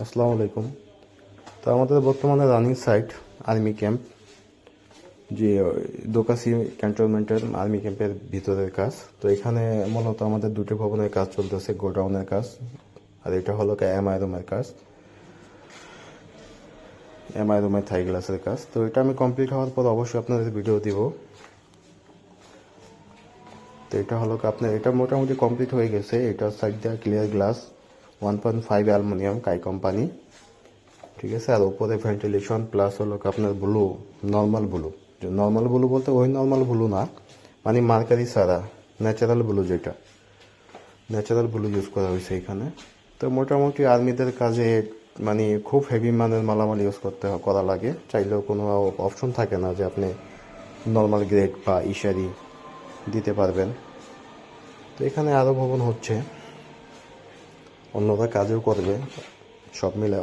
আসসালামু আলাইকুম। তো আমাদের বর্তমানে রানিং সাইট আর্মি ক্যাম্প, যে দোকাসি ক্যান্টনমেন্টের আর্মি ক্যাম্পের ভিতরের কাজ। তো এখানে মূলত আমাদের দুটি ভবনের কাজ চলতেছে, গোডাউনের কাজ, আর এটা হলো এমআই রুমের কাজ, এমআই রুমের থাই গ্লাসের কাজ। তো এটা আমি কমপ্লিট হওয়ার পর অবশ্যই আপনাদের ভিডিও দিব। তো এটা হলো আপনার, এটা মোটামুটি কমপ্লিট হয়ে গেছে। এটা সাইড দেওয়া ক্লিয়ার গ্লাস 1.5 অ্যালুমিনিয়াম কাই কোম্পানি, ঠিক আছে। আর উপরে ভেন্টিলেশন প্লাস হলো আপনার blue, normal blue. Normal blue বলতে ওই নর্মাল ব্লু না, মানে মার্কারি ছাড়া ন্যাচারাল ব্লু, যেটা ন্যাচারাল ব্লু ইউজ করা হয়েছে এখানে। তো মোটামুটি আর্মিদের কাজে মানে খুব হেভি মানের মালামাল ইউজ করা লাগে। চাইলেও কোনো অপশন থাকে না যে আপনি নর্মাল গ্রেড বা ইশারি দিতে পারবেন। তো এখানে আরও ভবন হচ্ছে, অন্যরা কাজও করবে, সব মিলে